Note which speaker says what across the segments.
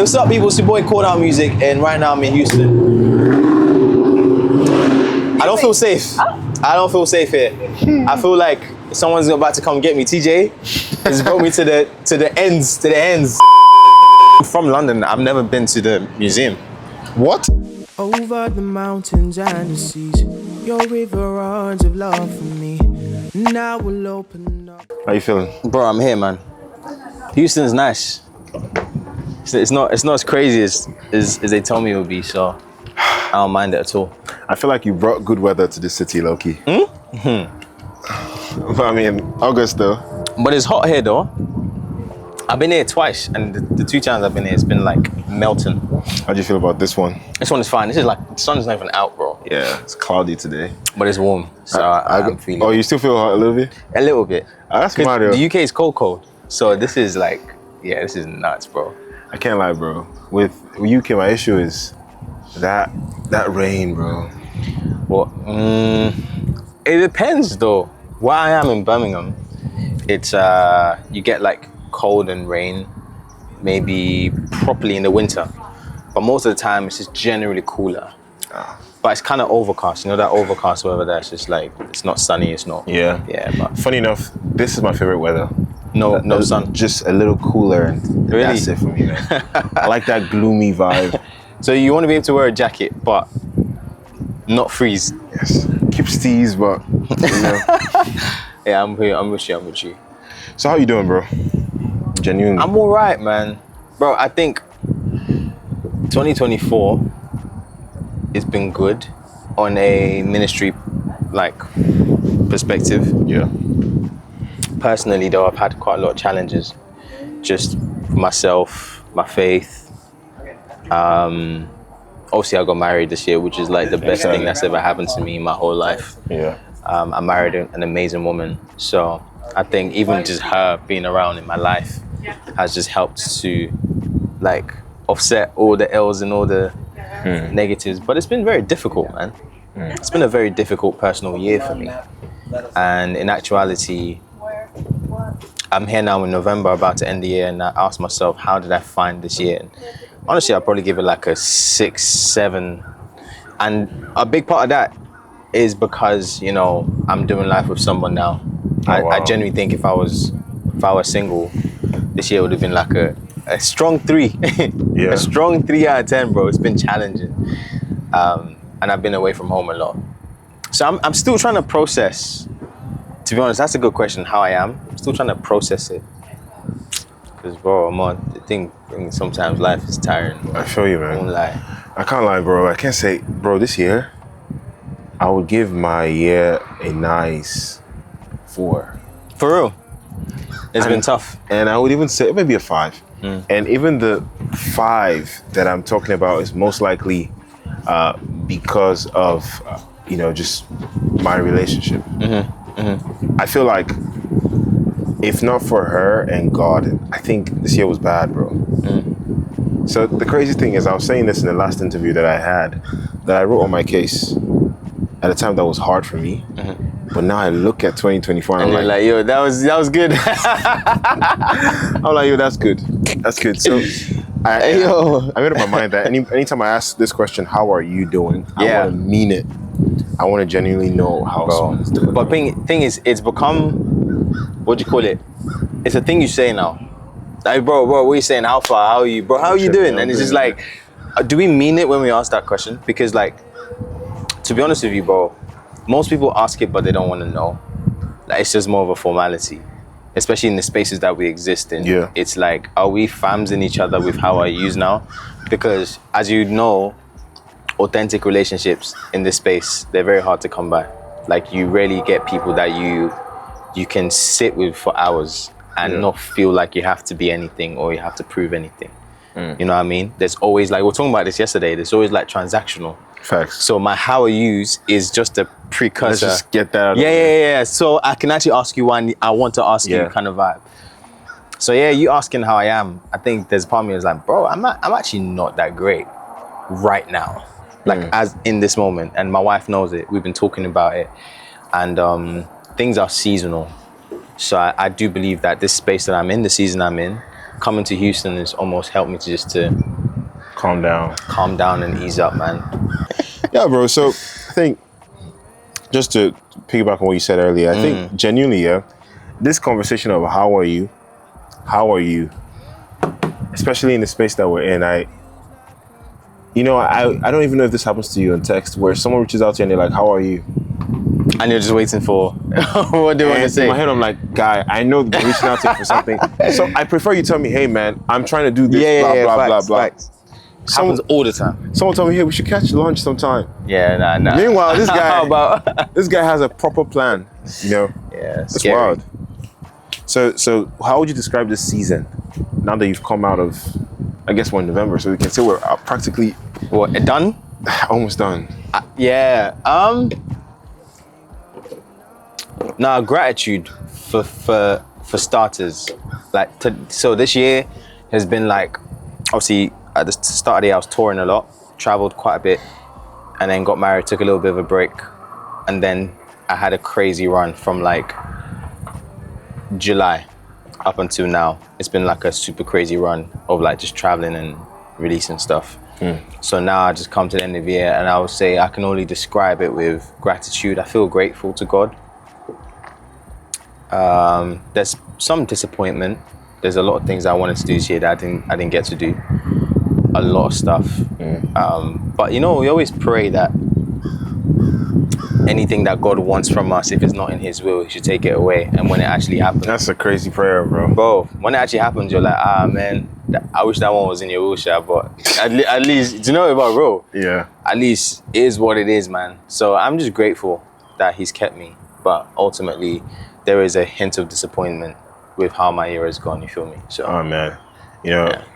Speaker 1: what's up, people? It's your boy CalledOut Music, and right now I'm in Houston. I don't feel safe. I don't feel safe here. I feel like someone's about to come get me. TJ has brought me to the ends. I'm from London. I've never been to the museum.
Speaker 2: What?
Speaker 3: Over the mountains and the seas, your river runs of love for me. Now we'll open up.
Speaker 2: How you feeling?
Speaker 1: Bro, I'm here, man. Houston's nice. It's not as crazy as they told me it would be, so I don't mind it at all.
Speaker 2: I feel like you brought good weather to this city, low-key. But I mean, August though.
Speaker 1: But it's hot here though. I've been here twice, and the 2 times I've been here, it's been like melting.
Speaker 2: How do you feel about this one?
Speaker 1: This one is fine. This is like, the sun's not even out, bro.
Speaker 2: Yeah, it's cloudy today.
Speaker 1: But it's warm, so I'm feeling
Speaker 2: Oh, you still feel hot a little bit?
Speaker 1: a little bit.
Speaker 2: That's Mario.
Speaker 1: The UK is cold. So this is like, yeah, this is nuts, bro.
Speaker 2: I can't lie, bro. With UK, my issue is that rain, bro.
Speaker 1: Well, it depends though. Where I am in Birmingham, it's you get like cold and rain, maybe properly in the winter, but most of the time it's just generally cooler. But it's kind of overcast. You know that overcast weather there. It's just like, it's not sunny. It's not.
Speaker 2: Yeah.
Speaker 1: But
Speaker 2: Funny enough, this is my favorite weather.
Speaker 1: no sun.
Speaker 2: Just a little cooler, and
Speaker 1: Really?
Speaker 2: that's it for me, man. I like that gloomy vibe.
Speaker 1: So you want to be able to wear a jacket, but not freeze.
Speaker 2: Yes. Keeps teas, but you know.
Speaker 1: Yeah, I'm here. I'm with you.
Speaker 2: So how you doing, bro? Genuinely.
Speaker 1: I'm all right, man. Bro, I think 2024 it's been good on a ministry like perspective.
Speaker 2: Yeah.
Speaker 1: Personally though, I've had quite a lot of challenges just for myself, my faith. Obviously I got married this year, which is like the best thing that's ever happened to me in my whole life.
Speaker 2: Yeah.
Speaker 1: I married an amazing woman, so I think even just her being around in my life has just helped to like offset all the L's and all the negatives. But it's been very difficult, man. It's been a very difficult personal year for me. And in actuality, I'm here now in November, about to end the year, and I asked myself, how did I find this year? And honestly, I'll probably give it like a 6, 7. And a big part of that is because, you know, I'm doing life with someone now.
Speaker 2: Oh, wow.
Speaker 1: I genuinely think if I was single, this year would have been like a strong 3.
Speaker 2: Yeah.
Speaker 1: A strong 3 out of 10, bro. It's been challenging. And I've been away from home a lot. So I'm still trying to process, to be honest, that's a good question, how I am. I'm still trying to process it. Because, bro, I think sometimes life is tiring.
Speaker 2: I feel you, man.
Speaker 1: I won't lie.
Speaker 2: I can't lie, bro. I can't say, bro, this year, I would give my year a nice 4.
Speaker 1: For real. It's been tough.
Speaker 2: And I would even say maybe a 5. And even the 5 that I'm talking about is most likely because of, you know, just my relationship. I feel like if not for her and God, I think this year was bad, bro. So the crazy thing is, I was saying this in the last interview that I had, that I wrote on my case at a time that was hard for me. But now I look at 2024 and
Speaker 1: And
Speaker 2: I'm
Speaker 1: you're like, yo, that was good.
Speaker 2: I'm like, yo, that's good. That's good. So I made up my mind that anytime I ask this question, how are you doing? I want to mean it. I want to genuinely know how someone's doing.
Speaker 1: But thing is, it's become, what do you call it? It's a thing you say now. Like, bro, what are you saying? How far? How are you? Bro, how are you doing? And it's just like, do we mean it when we ask that question? Because like, to be honest with you, bro, most people ask it, but they don't want to know. Like, it's just more of a formality, especially in the spaces that we exist in.
Speaker 2: Yeah.
Speaker 1: It's like, are we fams in each other with how I use now? Because as you know, authentic relationships in this space, they're very hard to come by. Like, you rarely get people that you can sit with for hours and not feel like you have to be anything or you have to prove anything. You know what I mean? There's always, like, we were talking about this yesterday, there's always like transactional.
Speaker 2: Facts.
Speaker 1: So my how are yous is just a precursor.
Speaker 2: Let's just get that out of
Speaker 1: Yeah. So I can actually ask you one I want to ask you kind of vibe. So yeah, you asking how I am, I think there's a part of me that's like, bro, I'm actually not that great right now. Like as in this moment. And my wife knows it. We've been talking about it. And things are seasonal. So I do believe that this space that I'm in, the season I'm in, coming to Houston has almost helped me to
Speaker 2: Calm down.
Speaker 1: calm down and ease up, man.
Speaker 2: Yeah, bro. So I think just to piggyback on what you said earlier, I think genuinely, yeah, this conversation of how are you, especially in the space that we're in, I don't even know if this happens to you in text where someone reaches out to you and they're like, how are you?
Speaker 1: And you're just waiting for what they want to
Speaker 2: And
Speaker 1: say.
Speaker 2: in my head, I'm like, guy, I know they're reaching out to you for something. So I prefer you tell me, hey, man, I'm trying to do this, blah,
Speaker 1: facts,
Speaker 2: blah.
Speaker 1: facts. Happens all the time.
Speaker 2: Someone told me, hey, we should catch lunch sometime.
Speaker 1: Yeah, nah.
Speaker 2: Meanwhile, this guy,
Speaker 1: How about?
Speaker 2: this guy has a proper plan,
Speaker 1: Yeah,
Speaker 2: It's
Speaker 1: scary.
Speaker 2: wild. So how would you describe this season now that you've come out of, I guess we're in November, so we can say we're practically
Speaker 1: What, done?
Speaker 2: almost done.
Speaker 1: Yeah. Now, gratitude for starters. So this year has been like, obviously at the start of the year I was touring a lot, traveled quite a bit, and then got married, took a little bit of a break, and then I had a crazy run from like July up until now. It's been like a super crazy run of like just traveling and releasing stuff. So now I just come to the end of the year and I would say I can only describe it with gratitude. I feel grateful to God. There's some disappointment. There's a lot of things I wanted to do this year that I didn't get to do. A lot of stuff. But we always pray that anything that God wants from us, if it's not in His will, He should take it away. And when it actually happens,
Speaker 2: That's a crazy prayer, bro.
Speaker 1: bro, when it actually happens, you're like, man, I wish that one was in your wheelchair, but at least, do you know about bro?
Speaker 2: Yeah.
Speaker 1: At least it is what it is, man. So I'm just grateful that He's kept me. But ultimately, there is a hint of disappointment with how my year has gone, you feel me? So,
Speaker 2: Oh, man.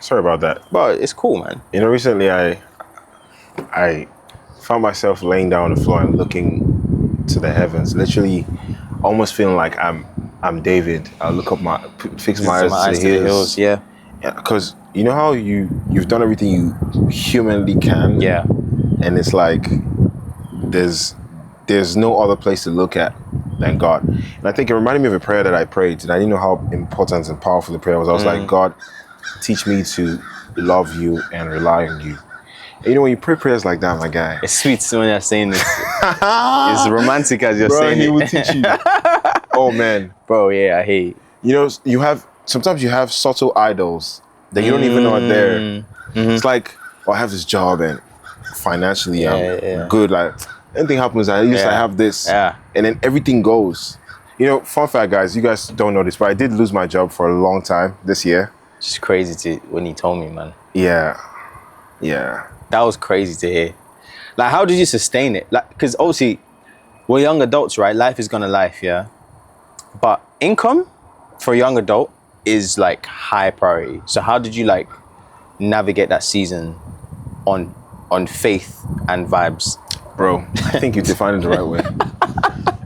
Speaker 2: Sorry about that.
Speaker 1: but it's cool, man.
Speaker 2: Recently I found myself laying down on the floor and looking to the heavens, literally almost feeling like I'm David. I look up fix my eyes to the hills.
Speaker 1: Yeah.
Speaker 2: Because you know how you've done everything you humanly can.
Speaker 1: Yeah.
Speaker 2: And it's like there's no other place to look at than God. And I think it reminded me of a prayer that I prayed, and I didn't know how important and powerful the prayer was. I was like, God, teach me to love you and rely on you. And when you pray prayers like that, my guy,
Speaker 1: It's sweet when you're saying this. It's romantic as you're
Speaker 2: bro,
Speaker 1: saying
Speaker 2: He
Speaker 1: it.
Speaker 2: will teach you. Oh man,
Speaker 1: Bro, yeah, I hate it.
Speaker 2: Sometimes you have subtle idols that you don't even know are there. It's like, I have this job and financially I'm good. Like anything happens, at least I have this.
Speaker 1: Yeah.
Speaker 2: And then everything goes. Fun fact, guys, you guys don't know this, but I did lose my job for a long time this year.
Speaker 1: It's just crazy when he told me, man.
Speaker 2: Yeah.
Speaker 1: That was crazy to hear. Like, how did you sustain it? Like, because obviously, we're young adults, right? Life is gonna life, yeah? But income for a young adult is like high priority. So how did you like navigate that season on faith and vibes?
Speaker 2: Bro, I think you defined it the right way.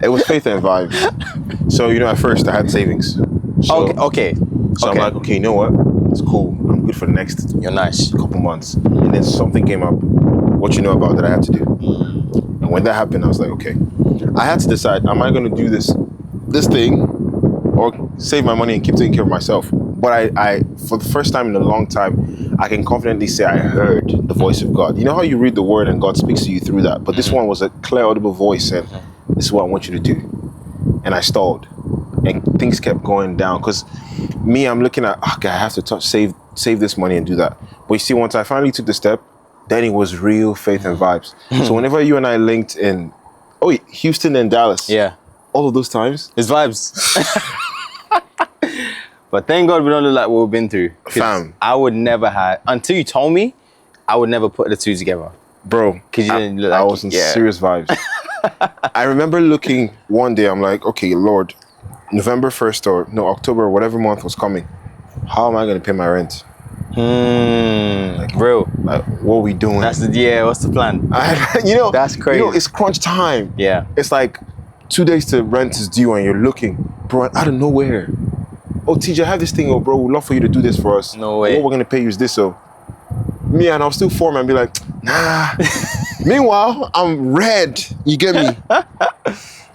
Speaker 2: It was faith and vibes. So, at first I had savings. So,
Speaker 1: Okay.
Speaker 2: So I'm like, okay, you know what? It's cool. I'm good for the next
Speaker 1: You're nice.
Speaker 2: couple months. And then something came up, what you know about that I had to do. And when that happened, I was like, okay. I had to decide, am I going to do this thing or save my money and keep taking care of myself? But I for the first time in a long time, I can confidently say I heard the voice of God. You know how you read the word and God speaks to you through that? But this one was a clear, audible voice and this is what I want you to do. And I stalled. And things kept going down because I'm looking at, okay, I have to save this money and do that. But you see, once I finally took the step, then it was real faith and vibes. So whenever you and I linked in, Houston and Dallas.
Speaker 1: Yeah.
Speaker 2: All of those times.
Speaker 1: It's vibes. But thank God we don't look like what we've been through. 'Cause
Speaker 2: Fam.
Speaker 1: I would never have, until you told me, I would never put the two together.
Speaker 2: Bro,
Speaker 1: 'Cause you didn't look like
Speaker 2: I was in
Speaker 1: yeah.
Speaker 2: serious vibes. I remember looking one day, I'm like, okay, Lord, November 1st October, whatever month was coming, how am I going to pay my rent?
Speaker 1: Real.
Speaker 2: Like, what are we doing?
Speaker 1: What's the plan?
Speaker 2: That's
Speaker 1: crazy.
Speaker 2: It's crunch time.
Speaker 1: Yeah.
Speaker 2: It's like 2 days to rent is due and you're looking, bro, out of nowhere. Oh, TJ, I have this thing, bro, we'd love for you to do this for us.
Speaker 1: No way.
Speaker 2: What we're going to pay you is this, Me and I'll still form and be like, nah. Meanwhile, I'm red. You get me?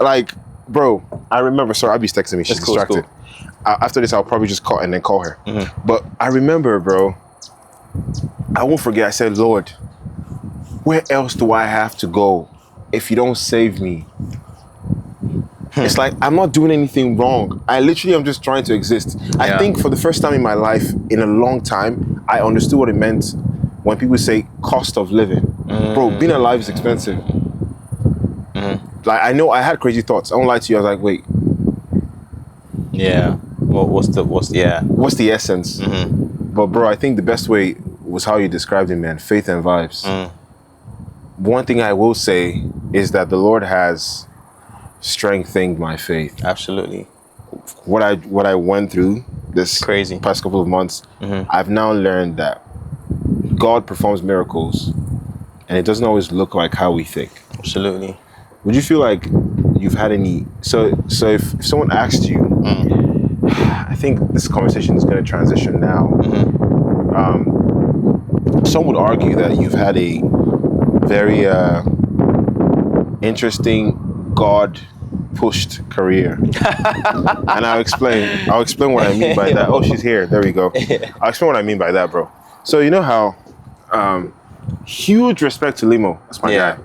Speaker 2: Like, bro, I remember, sorry, Abby's texting me. She's
Speaker 1: It's cool,
Speaker 2: distracted. after this, I'll probably just call and then call her. But I remember, bro, I won't forget. I said, Lord, where else do I have to go if you don't save me? It's like, I'm not doing anything wrong. I literally am just trying to exist. I think for the first time in my life, in a long time, I understood what it meant when people say cost of living. Bro, being alive is expensive. Like, I know I had crazy thoughts. I won't lie to you. I was like, wait.
Speaker 1: Yeah. Well, what's the
Speaker 2: essence? But bro, I think the best way was how you described it, man. Faith and vibes. One thing I will say is that the Lord has strengthened my faith.
Speaker 1: Absolutely.
Speaker 2: What I went through this
Speaker 1: crazy
Speaker 2: past couple of months, I've now learned that God performs miracles, and it doesn't always look like how we think.
Speaker 1: Absolutely.
Speaker 2: Would you feel like you've had any? So if someone asked you, I think this conversation is going to transition now. Some would argue that you've had a very interesting God-pushed career, and I'll explain what I mean by that. Oh, she's here. There we go. I'll explain what I mean by that, bro. So you know how, huge respect to Limo. That's my guy,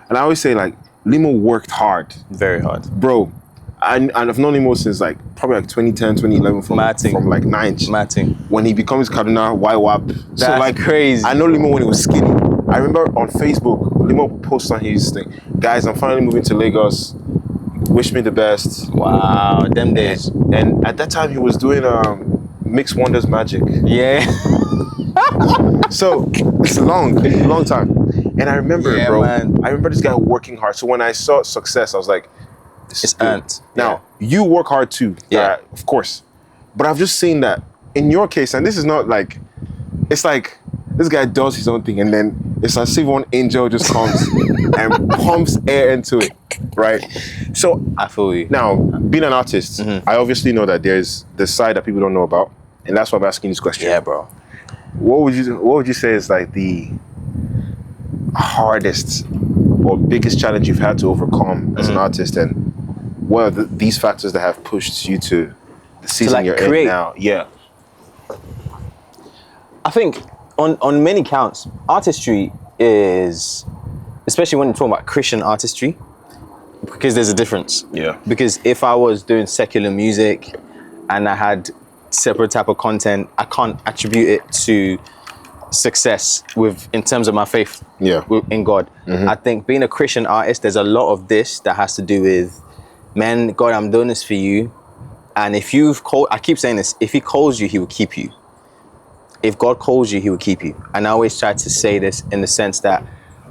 Speaker 2: and I always say like Limo worked hard, very hard, bro. And I've known Limo since like probably like 2010, 2011 from like 9th. When he becomes Cardinal YWAP.
Speaker 1: That's so like crazy.
Speaker 2: I know Limo when he was skinny. I remember on Facebook, Limo posts on his thing, guys, I'm finally moving to Lagos. Wish me the best.
Speaker 1: Wow, them days.
Speaker 2: And at that time he was doing Mixed Wonders Magic.
Speaker 1: Yeah.
Speaker 2: So it's a long time. And I remember, bro,
Speaker 1: man.
Speaker 2: I remember this guy working hard. So when I saw success, I was like,
Speaker 1: it's earned.
Speaker 2: Now, you work hard too. Yeah. Of course. But I've just seen that in your case, and this is not like, it's like this guy does his own thing, and then it's as if one angel just comes and pumps air into it, right? So
Speaker 1: I feel you.
Speaker 2: Now, being an artist, I obviously know that there's the side that people don't know about, and that's why I'm asking this question.
Speaker 1: Yeah, bro.
Speaker 2: What would you say is like the hardest or biggest challenge you've had to overcome as an artist, and what are these factors that have pushed you to the season you're in now? Yeah.
Speaker 1: I think on many counts, artistry is, especially when you're talking about Christian artistry, because there's a difference.
Speaker 2: Yeah.
Speaker 1: Because if I was doing secular music and I had separate type of content, I can't attribute it to success in terms of my faith in God. I think being a Christian artist, there's a lot of this that has to do with, man, God, I'm doing this for you. And if you've called, I keep saying this, if he calls you, he will keep you. If God calls you, he will keep you. And I always try to say this in the sense that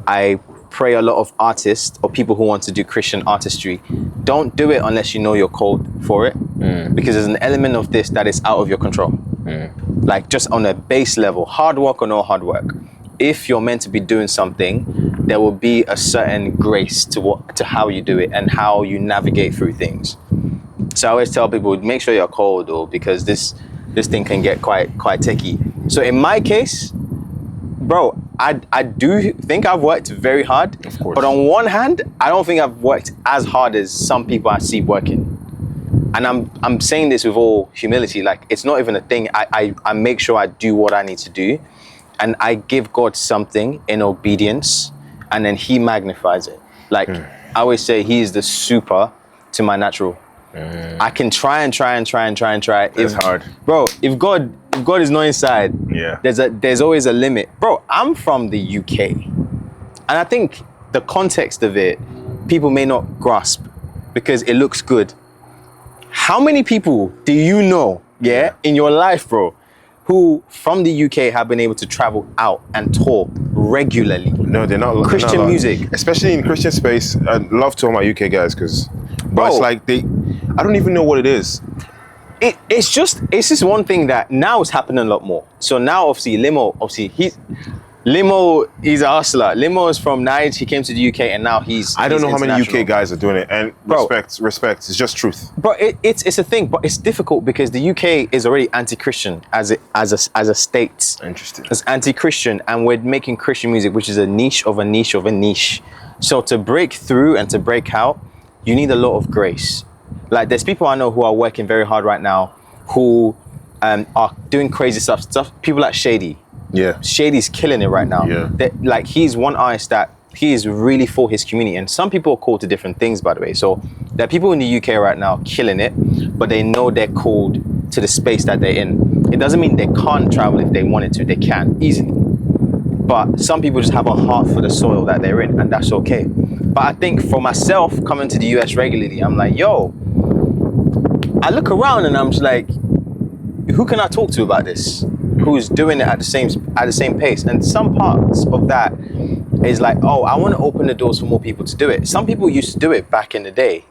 Speaker 1: I pray a lot of artists or people who want to do Christian artistry, don't do it unless you know you're called for it. Because there's an element of this that is out of your control. Like just on a base level, hard work or no hard work. If you're meant to be doing something, there will be a certain grace to how you do it and how you navigate through things. So I always tell people, make sure you're called, though, because this thing can get quite techy. So in my case, bro, I do think I've worked very hard.
Speaker 2: Of course.
Speaker 1: But on one hand, I don't think I've worked as hard as some people I see working. And I'm saying this with all humility, like it's not even a thing. I make sure I do what I need to do, and I give God something in obedience, and then he magnifies it. Like I always say, he is the super to my natural. I can try.
Speaker 2: It's hard.
Speaker 1: Bro, if God is not inside, there's always a limit. Bro, I'm from the UK, and I think the context of it, people may not grasp because it looks good. How many people do you know, in your life, bro, who from the UK have been able to travel out and tour regularly?
Speaker 2: No, they're not.
Speaker 1: Christian music.
Speaker 2: Especially in Christian space. I love to all my UK guys because, bro, it's like I don't even know what it is.
Speaker 1: It's just one thing that now is happening a lot more. So now, obviously, Limo, he's a hustler. Limo is from Niger. He came to the UK, and now
Speaker 2: I don't know how many UK guys are doing it. And
Speaker 1: bro,
Speaker 2: respect. It's just truth.
Speaker 1: But it's a thing. But it's difficult because the UK is already anti-Christian as a state.
Speaker 2: Interesting.
Speaker 1: It's anti-Christian, and we're making Christian music, which is a niche of a niche of a niche. So to break through and to break out, you need a lot of grace. Like there's people I know who are working very hard right now, who are doing crazy stuff. People like Shady.
Speaker 2: Yeah.
Speaker 1: Shady's killing it right now.
Speaker 2: Yeah.
Speaker 1: Like, he's one artist that he is really for his community. And some people are called to different things, by the way. So there are people in the UK right now killing it, but they know they're called to the space that they're in. It doesn't mean they can't travel if they wanted to. They can, easily. But some people just have a heart for the soil that they're in, and that's okay. But I think for myself, coming to the US regularly, I'm like, yo, I look around and I'm just like, who can I talk to about this? Who's doing it at the same pace? And some parts of that is like, oh, I want to open the doors for more people to do it. Some people used to do it back in the day,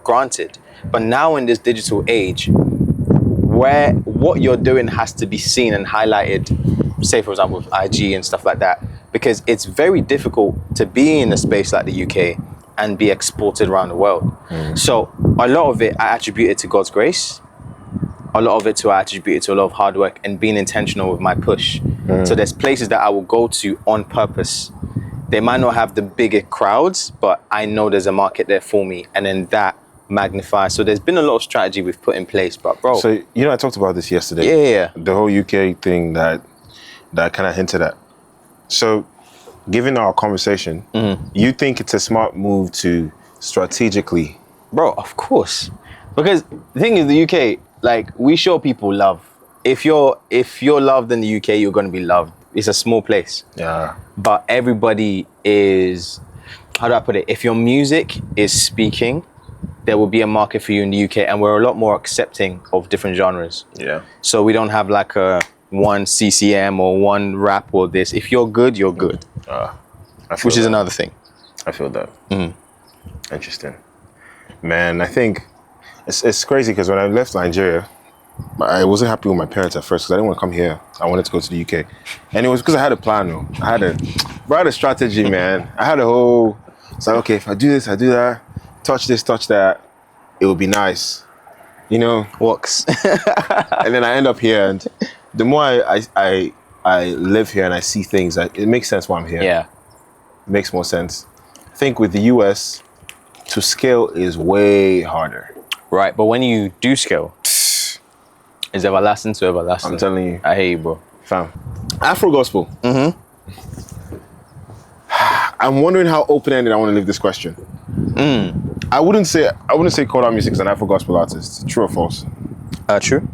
Speaker 1: granted. But now in this digital age, where what you're doing has to be seen and highlighted, say for example with IG and stuff like that, because it's very difficult to be in a space like the UK and be exported around the world. So a lot of it I attribute it to God's grace. A lot of it I attribute it to a lot of hard work and being intentional with my push. So there's places that I will go to on purpose. They might not have the bigger crowds, but I know there's a market there for me, and then that magnifies. So there's been a lot of strategy we've put in place, but bro.
Speaker 2: So, you know, I talked about this yesterday.
Speaker 1: Yeah.
Speaker 2: The whole UK thing that I kind of hinted at. So, given our conversation, you think it's a smart move to strategically?
Speaker 1: Bro, of course. Because the thing is, the UK, like, we show people love. If you're loved in the UK, you're going to be loved. It's a small place.
Speaker 2: Yeah.
Speaker 1: But everybody is, how do I put it? If your music is speaking, there will be a market for you in the UK, and we're a lot more accepting of different genres.
Speaker 2: Yeah.
Speaker 1: So we don't have like a one CCM or one rap or this. If you're good, you're good. Which is another thing.
Speaker 2: I feel that. Interesting. Man, I think it's crazy because when I left Nigeria, I wasn't happy with my parents at first because I didn't want to come here. I wanted to go to the UK. And it was because I had a plan though. I had a strategy, man. I had a whole, it's like, okay, if I do this, I do that, touch this, touch that, it would be nice. You know?
Speaker 1: Works.
Speaker 2: And then I end up here, and the more I live here and I see things, it makes sense why I'm here.
Speaker 1: Yeah.
Speaker 2: It makes more sense. I think with the US, to scale is way harder.
Speaker 1: Right, but when you do scale, it's everlasting to everlasting.
Speaker 2: I'm telling you.
Speaker 1: I hear you, bro.
Speaker 2: Fam. Afrogospel. I'm wondering how open-ended I want to leave this question. I wouldn't say CalledOut Music is an Afrogospel artist. True or false?
Speaker 1: True.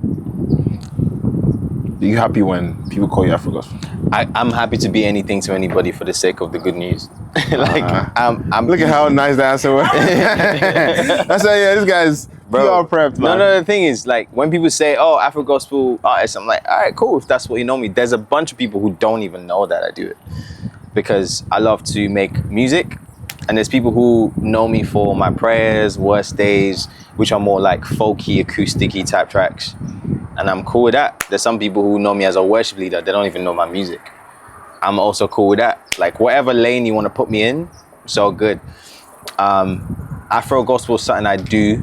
Speaker 2: Are you happy when people call you Afrogospel?
Speaker 1: I'm happy to be anything to anybody for the sake of the good news. Like, I'm
Speaker 2: Look at how nice the answer was. That's why, yeah, this guy's all prepped, man.
Speaker 1: No, the thing is, like, when people say, oh, Afrogospel artist, I'm like, all right, cool, if that's what you know me. There's a bunch of people who don't even know that I do it. Because I love to make music. And there's people who know me for my prayers, worst days, which are more like folky, acoustic-y type tracks. And I'm cool with that. There's some people who know me as a worship leader. They don't even know my music. I'm also cool with that. Like, whatever lane you want to put me in, it's all good. Afrogospel is something I do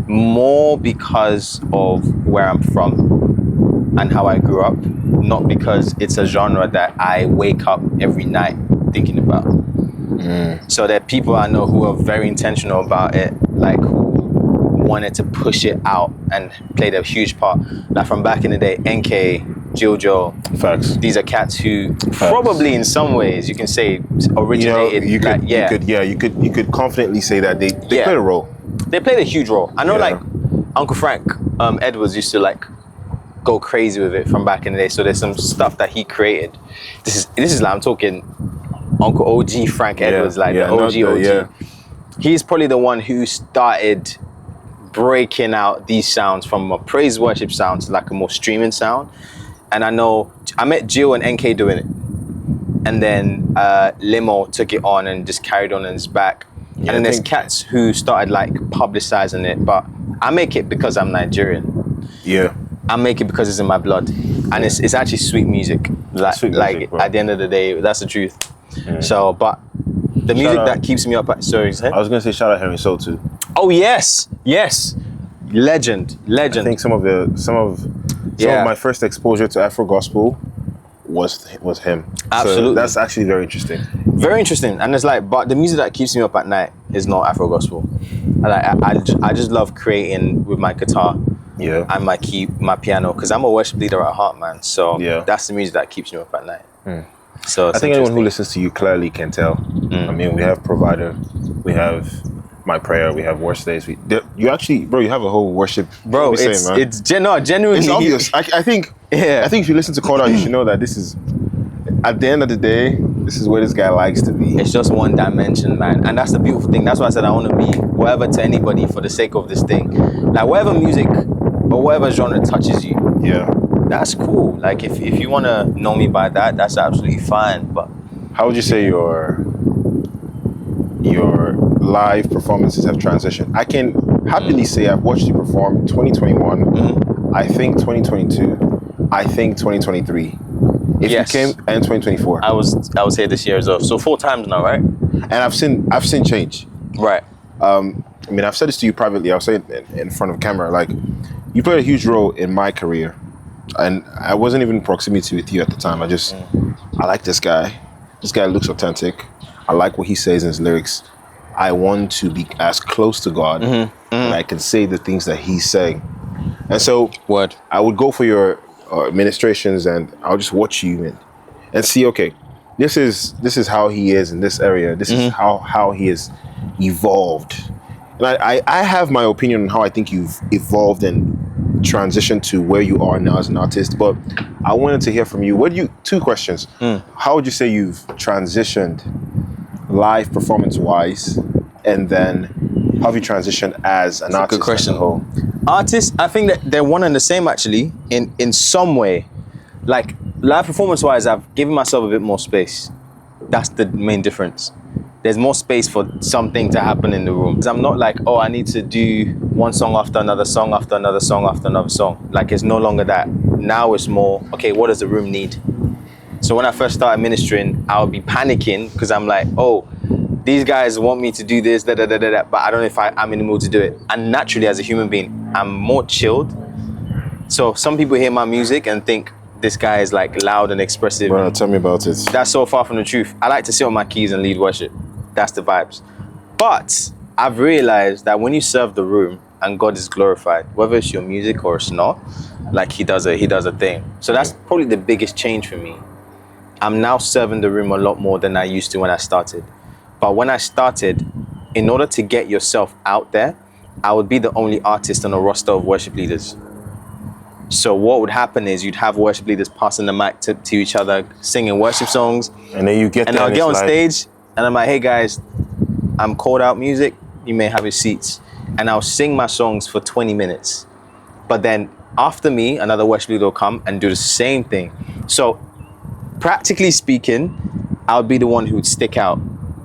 Speaker 1: more because of where I'm from and how I grew up, not because it's a genre that I wake up every night thinking about. So there are people I know who are very intentional about it, like who wanted to push it out and played a huge part. Like from back in the day, NK, Jojo.
Speaker 2: Facts.
Speaker 1: These are cats who probably in some ways you can say originated.
Speaker 2: You could confidently say that they played a role.
Speaker 1: They played a huge role. I know, like Uncle Frank Edwards used to like go crazy with it from back in the day. So there's some stuff that he created. This is like I'm talking Uncle OG Frank Edwards, like the OG. He's probably the one who started breaking out these sounds from a praise worship sound to like a more streaming sound. And I know I met Jill and NK doing it, and then Limo took it on and just carried on in his back. And then there's cats who started like publicizing it, but I make it because I'm Nigerian.
Speaker 2: Yeah.
Speaker 1: I make it because it's in my blood, and it's actually sweet music. Like, at the end of the day, that's the truth. So, but the music that keeps me up at, sorry,
Speaker 2: I was gonna say shout out Henry Soul too.
Speaker 1: Oh yes, legend.
Speaker 2: I think some of my first exposure to Afrogospel was him.
Speaker 1: Absolutely.
Speaker 2: So that's actually very interesting.
Speaker 1: Very interesting, and it's like, but the music that keeps me up at night is not Afrogospel. I just love creating with my guitar.
Speaker 2: Yeah.
Speaker 1: and my piano, because I'm a worship leader at heart, man. So
Speaker 2: Yeah.
Speaker 1: that's the music that keeps me up at night. So
Speaker 2: I think anyone who listens to you clearly can tell. I mean, we have Provider, we have My Prayer, we have Worst Days. You actually, bro, you have a whole worship.
Speaker 1: bro,
Speaker 2: Genuinely.
Speaker 1: genuinely
Speaker 2: It's obvious. I think.
Speaker 1: Yeah.
Speaker 2: I think if you listen to CalledOut, you should know that this is, at the end of the day, this is where this guy likes to be.
Speaker 1: It's just one dimension, man. And that's the beautiful thing. That's why I said I want to be whatever to anybody for the sake of this thing. Like whatever music or whatever genre touches you,
Speaker 2: Yeah.
Speaker 1: that's cool. Like if you want to know me by that, that's absolutely fine. But
Speaker 2: How would you say your live performances have transitioned? I can happily say I've watched you perform 2021, I think 2022, I think 2023. If
Speaker 1: Yes.
Speaker 2: you came, and 2024.
Speaker 1: I was here this year as well. So 4 times now, right?
Speaker 2: And I've seen change.
Speaker 1: Right.
Speaker 2: I mean, I've said this to you privately. I'll say it in front of camera. Like, you played a huge role in my career, and I wasn't even in proximity with you at the time. I like this guy. This guy looks authentic. I like what he says in his lyrics. I want to be as close to God, and I can say the things that he's saying. And so, I would go for your administrations, and I'll just watch you and see. Okay, this is how he is in this area. This is how he is evolved. And I have my opinion on how I think you've evolved and transitioned to where you are now as an artist, but I wanted to hear from you. 2 questions. How would you say you've transitioned live performance wise, and then how have you transitioned as an artist?
Speaker 1: Good question.
Speaker 2: As a whole?
Speaker 1: Artists, I think that they're one and the same actually in some way. Like live performance wise, I've given myself a bit more space. That's the main difference. There's more space for something to happen in the room. I'm not like, oh, I need to do one song after another song after another song after another song. Like it's no longer that. Now it's more, okay, what does the room need? So when I first started ministering, I would be panicking because I'm like, oh, these guys want me to do this, but I don't know if I'm in the mood to do it. And naturally, as a human being, I'm more chilled. So some people hear my music and think this guy is like loud and expressive.
Speaker 2: Bro, tell me about it.
Speaker 1: That's so far from the truth. I like to sit on my keys and lead worship. That's the vibes. But I've realized that when you serve the room and God is glorified, whether it's your music or it's not, like he does a thing. So that's probably the biggest change for me. I'm now serving the room a lot more than I used to when I started. But when I started, in order to get yourself out there, I would be the only artist on a roster of worship leaders. So what would happen is you'd have worship leaders passing the mic to each other, singing worship songs.
Speaker 2: And then you get
Speaker 1: and
Speaker 2: there
Speaker 1: I'll get on
Speaker 2: like,
Speaker 1: stage and I'm like, hey guys, I'm CalledOut music. You may have your seats. And I'll sing my songs for 20 minutes. But then after me, another worship leader will come and do the same thing. So practically speaking, I would be the one who would stick out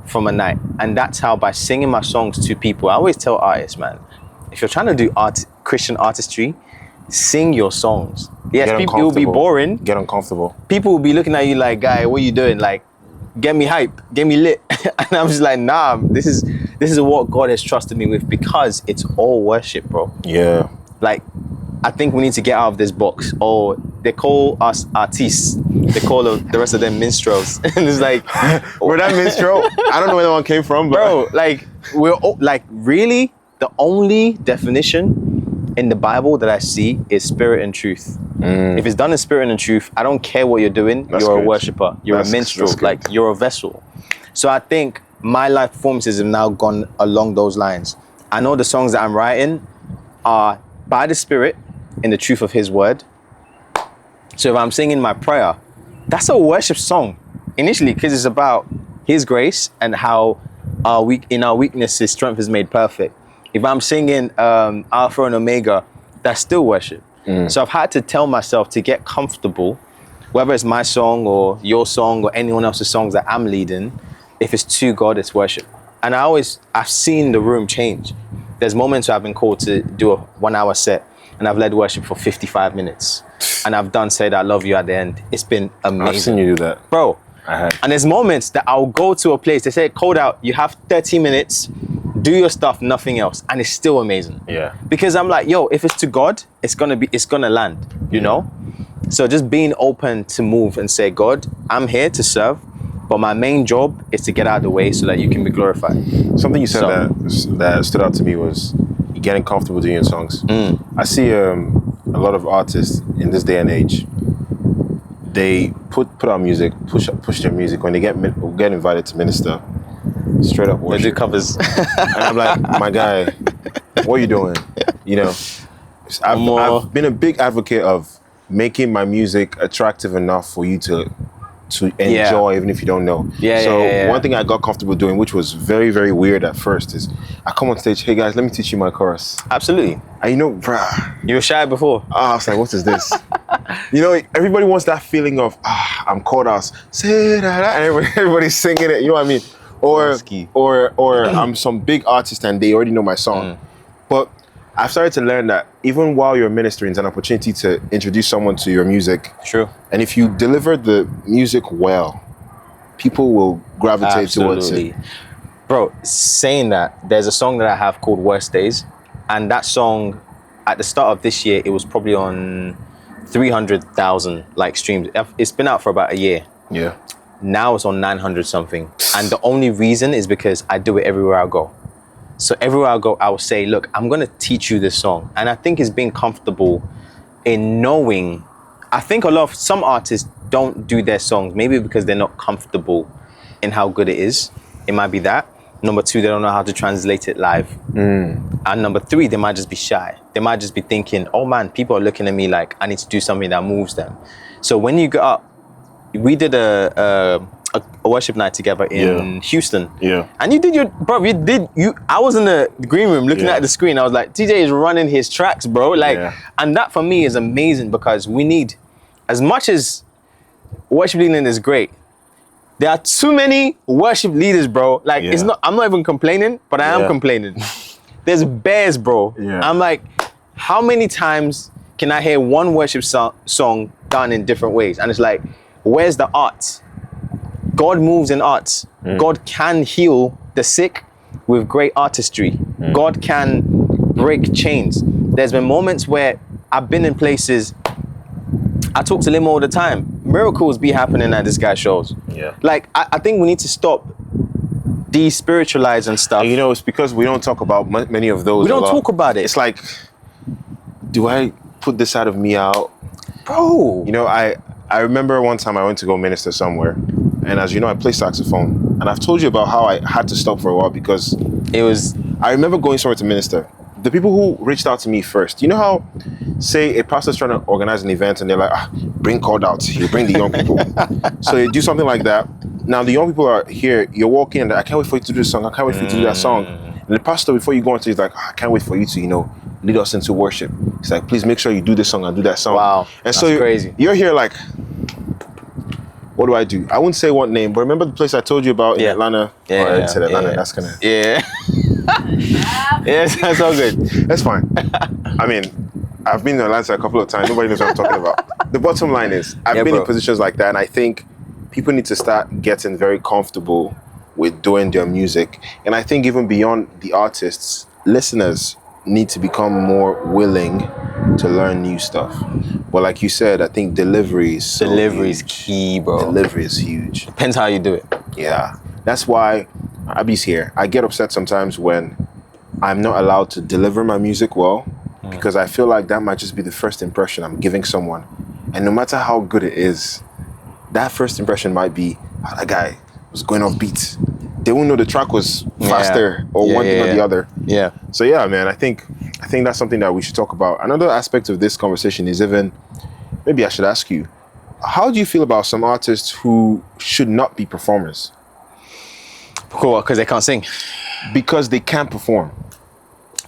Speaker 1: from a night. And that's how, by singing my songs to people, I always tell artists, man, if you're trying to do Christian artistry, sing your songs. Yes, people will be boring.
Speaker 2: Get uncomfortable.
Speaker 1: People will be looking at you like, guy, what are you doing? Like, get me hype, get me lit. And I'm just like, nah, this is what God has trusted me with, because it's all worship, bro.
Speaker 2: Yeah.
Speaker 1: Like, I think we need to get out of this box. Oh, they call us artistes. They call the rest of them minstrels. And it's like,
Speaker 2: we're that minstrel. I don't know where that one came from, but
Speaker 1: bro, like we're like, really, the only definition in the Bible that I see is spirit and truth. If it's done in spirit and in truth, I don't care what you're doing. You're a worshiper. You're a minstrel. Like you're a vessel. So I think my live performances have now gone along those lines. I know the songs that I'm writing are by the Spirit in the truth of His word. So if I'm singing my prayer, that's a worship song initially, because it's about His grace and how in our weakness His strength is made perfect. If I'm singing Alpha and Omega, that's still worship. So I've had to tell myself to get comfortable, whether it's my song or your song or anyone else's songs that I'm leading. If it's to God, it's worship. And I've seen the room change. There's moments where I've been called to do a 1 hour set and I've led worship for 55 minutes. And I've done Say That I Love You at the end. It's been amazing.
Speaker 2: I've seen you do that.
Speaker 1: Bro.
Speaker 2: I have.
Speaker 1: And there's moments that I'll go to a place, they say, CalledOut, you have 30 minutes, do your stuff, nothing else. And it's still amazing.
Speaker 2: Yeah.
Speaker 1: Because I'm like, yo, if it's to God, it's gonna land, you know? So just being open to move and say, God, I'm here to serve, but my main job is to get out of the way so that you can be glorified.
Speaker 2: Something you said that stood out to me was, getting comfortable doing your songs. I see a lot of artists in this day and age. They put out music, push their music when they get invited to minister. Straight up worship.
Speaker 1: They do covers.
Speaker 2: And I'm like, my guy, what are you doing? You know, I've been a big advocate of making my music attractive enough for you to enjoy, even if you don't know. One thing I got comfortable doing, which was very, very weird at first, is I come on stage, hey guys, let me teach you my chorus.
Speaker 1: Absolutely.
Speaker 2: And you know, bruh.
Speaker 1: You were shy before.
Speaker 2: I was like, what is this? You know, everybody wants that feeling of, I'm called out, say that, and everybody's singing it, you know what I mean? Or I'm some big artist and they already know my song. But I've started to learn that even while you're ministering, it's an opportunity to introduce someone to your music.
Speaker 1: True.
Speaker 2: And if you deliver the music well, people will gravitate towards it.
Speaker 1: Bro, saying that, there's a song that I have called Worst Days. And that song, at the start of this year, it was probably on 300,000 like streams. It's been out for about a year.
Speaker 2: Yeah.
Speaker 1: Now it's on 900 something. And the only reason is because I do it everywhere I go. So everywhere I go, I will say, look, I'm going to teach you this song. And I think it's being comfortable in knowing. I think some artists don't do their songs, maybe because they're not comfortable in how good it is. It might be that. Number two, they don't know how to translate it live. And number three, they might just be shy. They might just be thinking, oh man, people are looking at me like I need to do something that moves them. So when you get up, we did a worship night together in Houston. Yeah. And I was in the green room looking at the screen. I was like, TJ is running his tracks, bro. And that for me is amazing because we need, as much as worship leading is great, there are too many worship leaders, bro. I'm not even complaining, but I am complaining. There's bears, bro. Yeah. I'm like, how many times can I hear one worship song done in different ways? And it's like, where's the art? God moves in art. God can heal the sick with great artistry. God can break chains. There's been moments where I've been in places, I talk to Lim all the time. Miracles be happening at this guy's shows. Yeah. I think we need to stop de-spiritualizing stuff.
Speaker 2: And it's because we don't talk about many of those.
Speaker 1: We don't talk about it.
Speaker 2: It's like, do I put this side of me out?
Speaker 1: Bro.
Speaker 2: I remember one time I went to go minister somewhere, and as you know, I play saxophone. And I've told you about how I had to stop for a while because I remember going somewhere to minister. The people who reached out to me first, you know how, say a pastor's trying to organize an event and they're like, bring CalledOut, you bring the young people. So they do something like that. Now the young people are here, you're walking and I can't wait for you to do this song, I can't wait for you to do that song. And the pastor, before you go on to, he's like, I can't wait for you to, lead us into worship. He's like, please make sure you do this song and do that song.
Speaker 1: Wow,
Speaker 2: and
Speaker 1: that's
Speaker 2: so
Speaker 1: crazy.
Speaker 2: You're here like, what do I do? I wouldn't say what name, but remember the place I told you about in Atlanta? That's gonna...
Speaker 1: Yeah. Yes, that's all good.
Speaker 2: That's fine. I mean, I've been in Atlanta a couple of times. Nobody knows what I'm talking about. The bottom line is, I've been in positions like that, and I think people need to start getting very comfortable with doing their music. And I think even beyond the artists, listeners need to become more willing to learn new stuff. But like you said, I think delivery is
Speaker 1: key, bro.
Speaker 2: Delivery is huge.
Speaker 1: Depends how you do it.
Speaker 2: Yeah. That's why Abby's here. I get upset sometimes when I'm not allowed to deliver my music well, because I feel like that might just be the first impression I'm giving someone. And no matter how good it is, that first impression might be, that guy was going off beat. They won't know the track was faster or one thing or the other. Yeah. So yeah, man, I think that's something that we should talk about. Another aspect of this conversation is maybe I should ask you, how do you feel about some artists who should not be performers?
Speaker 1: Cool, because they can't sing.
Speaker 2: Because they can't perform.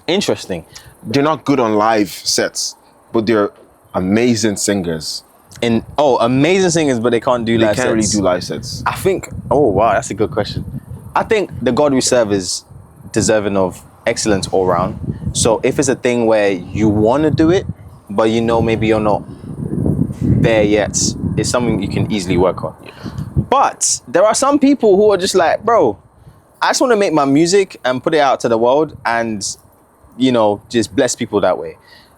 Speaker 1: Interesting.
Speaker 2: They're not good on live sets, but they're amazing singers.
Speaker 1: Amazing singers, but they can't do live sets.
Speaker 2: They can't really do live sets.
Speaker 1: I think, that's a good question. I think the God we serve is deserving of excellence all round. So if it's a thing where you want to do it, but maybe you're not there yet, it's something you can easily work on. But there are some people who are just like, bro, I just want to make my music and put it out to the world and, just bless people that way.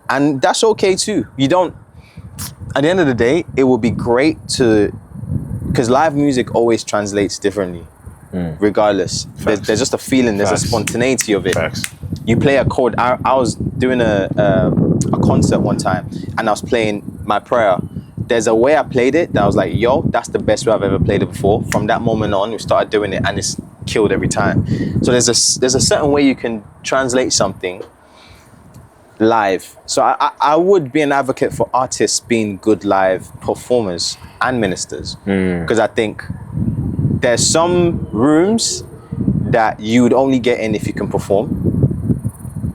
Speaker 1: And that's okay too. At the end of the day, it would be great because live music always translates differently, regardless. There's just a feeling, there's a spontaneity of it.
Speaker 2: Facts.
Speaker 1: You play a chord. I was doing a concert one time, and I was playing my prayer. There's a way I played it that I was like, yo, that's the best way I've ever played it before. From that moment on, we started doing it, and it's killed every time. So there's a certain way you can translate something live. So I would be an advocate for artists being good live performers and ministers, because I think there's some rooms that you would only get in if you can perform,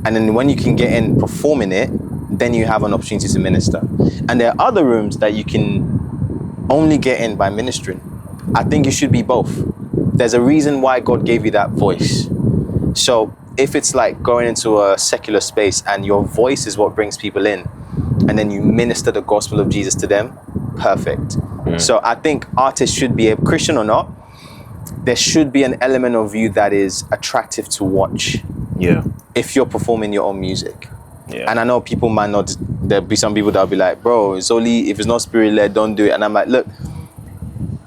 Speaker 1: and then when you can get in performing it, then you have an opportunity to minister. And there are other rooms that you can only get in by ministering. I think you should be both. There's a reason why God gave you that voice. So if it's like going into a secular space and your voice is what brings people in, and then you minister the gospel of Jesus to them, perfect. So I think artists should be, a Christian or not, there should be an element of you that is attractive to watch.
Speaker 2: Yeah.
Speaker 1: If you're performing your own music.
Speaker 2: Yeah.
Speaker 1: And I know people might not, there'll be some people that'll be like, bro, it's only, if it's not spirit-led, don't do it. And I'm like, look,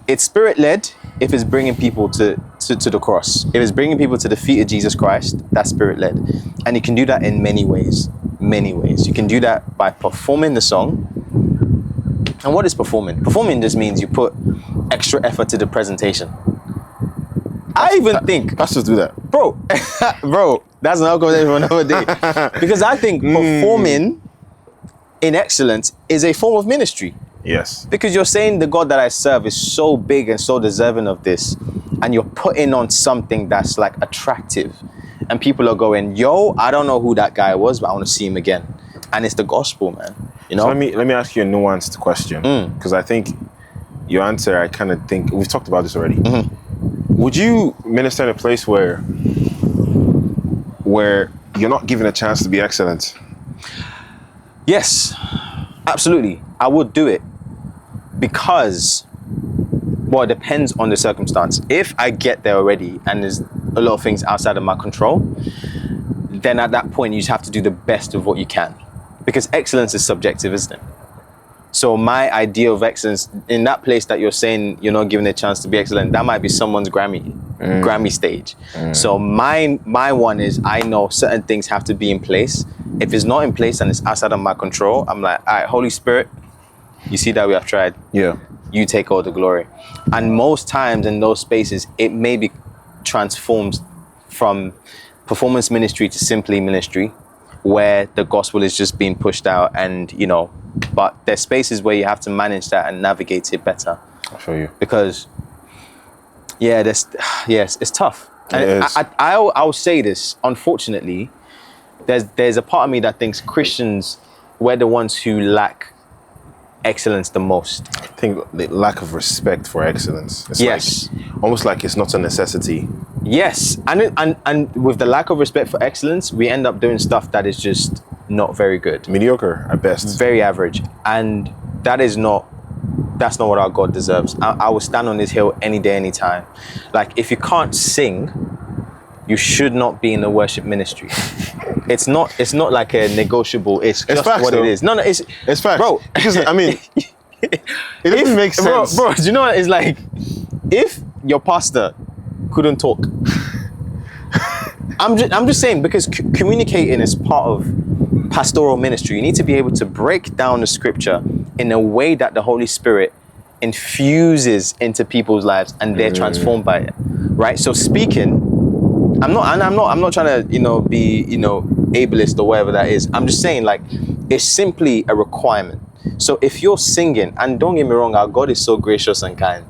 Speaker 1: it's spirit-led if it's bringing people to the cross. If it's bringing people to the feet of Jesus Christ, that's spirit-led. And you can do that in many ways. You can do that by performing the song. And what is performing? Performing just means you put extra effort to the presentation. I even think
Speaker 2: pastors do that,
Speaker 1: bro. That's another conversation for another day. Because I think performing in excellence is a form of ministry.
Speaker 2: Yes.
Speaker 1: Because you're saying the God that I serve is so big and so deserving of this, and you're putting on something that's like attractive, and people are going, yo, I don't know who that guy was, but I want to see him again. And it's the gospel, man. You know.
Speaker 2: So let me ask you a nuanced question, because I think your answer, I kind of think we've talked about this already. Would you minister in a place where you're not given a chance to be excellent?
Speaker 1: Yes, absolutely. I would do it because, well, it depends on the circumstance. If I get there already and there's a lot of things outside of my control, then at that point you just have to do the best of what you can, because excellence is subjective, isn't it? So my idea of excellence in that place that you're saying you're not given a chance to be excellent, that might be someone's Grammy stage. So my one is, I know certain things have to be in place. If it's not in place and it's outside of my control, I'm like, all right, Holy Spirit, you see that we have tried.
Speaker 2: Yeah.
Speaker 1: You take all the glory. And most times in those spaces, it may be transformed from performance ministry to simply ministry, where the gospel is just being pushed out, and you know, but there's spaces where you have to manage that and navigate it better.
Speaker 2: I'll show you.
Speaker 1: Because it's tough. And
Speaker 2: It is.
Speaker 1: I'll say this, unfortunately, there's a part of me that thinks Christians, we're the ones who lack excellence the most.
Speaker 2: I think the lack of respect for excellence. It's
Speaker 1: Yes.
Speaker 2: like, almost like it's not a necessity.
Speaker 1: Yes, and with the lack of respect for excellence, we end up doing stuff that is just not very good.
Speaker 2: Mediocre at best.
Speaker 1: Very average. And that's not what our God deserves. I will stand on this hill any day, any time. Like, if you can't sing, you should not be in the worship ministry. It's not like a negotiable, it's just
Speaker 2: facts,
Speaker 1: what
Speaker 2: though.
Speaker 1: it is. No, it's
Speaker 2: facts.
Speaker 1: Bro,
Speaker 2: Because, I mean, it doesn't make sense.
Speaker 1: Bro, do you know what it's like? If your pastor couldn't talk, I'm just saying, because communicating is part of pastoral ministry. You need to be able to break down the scripture in a way that the Holy Spirit infuses into people's lives and they're transformed by it, right? So speaking, I'm not trying to, be, ableist or whatever that is. I'm just saying, like, it's simply a requirement. So if you're singing, and don't get me wrong, our God is so gracious and kind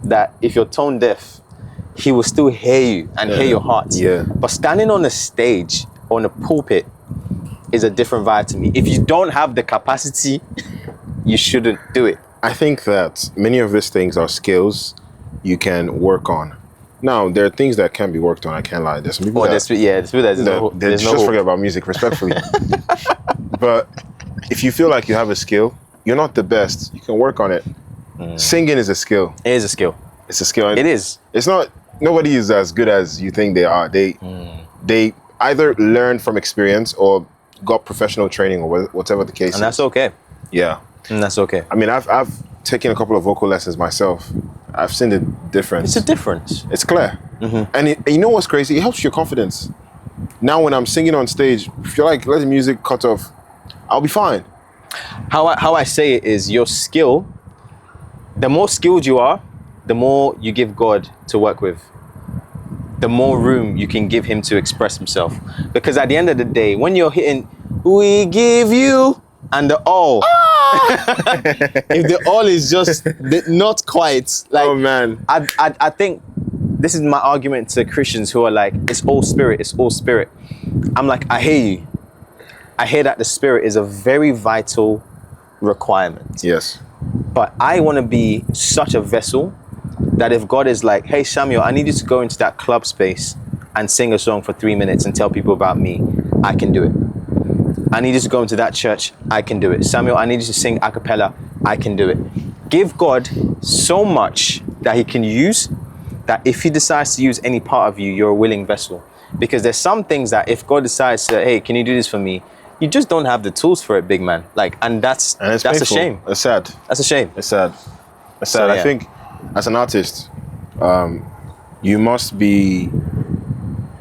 Speaker 1: that if you're tone deaf, he will still hear you and hear your heart.
Speaker 2: Yeah.
Speaker 1: But standing on the stage, on the pulpit, is a different vibe to me. If you don't have the capacity, you shouldn't do it.
Speaker 2: I think that many of these things are skills you can work on. Now, there are things that can be worked on. I can't lie. There's some people
Speaker 1: Just
Speaker 2: forget about music, respectfully. But if you feel like you have a skill, you're not the best, you can work on it. Singing is a skill.
Speaker 1: It is a skill.
Speaker 2: It's a skill.
Speaker 1: It is.
Speaker 2: It's not, nobody is as good as you think they are. They either learn from experience or got professional training or whatever the case is.
Speaker 1: And that's okay.
Speaker 2: Yeah.
Speaker 1: And that's okay.
Speaker 2: I mean, I've taken a couple of vocal lessons myself. I've seen the difference.
Speaker 1: It's a difference.
Speaker 2: It's clear. And you know what's crazy? It helps your confidence. Now when I'm singing on stage, if you're like, let the music cut off, I'll be fine.
Speaker 1: How I say it is your skill, the more skilled you are, the more you give God to work with. The more room you can give him to express himself. Because at the end of the day, when you're hitting, we give you, and the all, if the all is just not quite, like,
Speaker 2: Oh man.
Speaker 1: I think this is my argument to Christians who are like, it's all spirit, it's all spirit. I'm like, I hear you. I hear that the spirit is a very vital requirement.
Speaker 2: Yes.
Speaker 1: But I want to be such a vessel that if God is like, hey, Samuel, I need you to go into that club space and sing a song for 3 minutes and tell people about me, I can do it. I need you to go into that church, I can do it. Samuel, I need you to sing a cappella, I can do it. Give God so much that he can use, that if he decides to use any part of you, you're a willing vessel. Because there's some things that if God decides to, hey, can you do this for me? You just don't have the tools for it, big man. Like, and that's a shame.
Speaker 2: It's sad.
Speaker 1: That's a shame.
Speaker 2: It's sad. It's sad.
Speaker 1: So, yeah.
Speaker 2: I think as an artist, you must be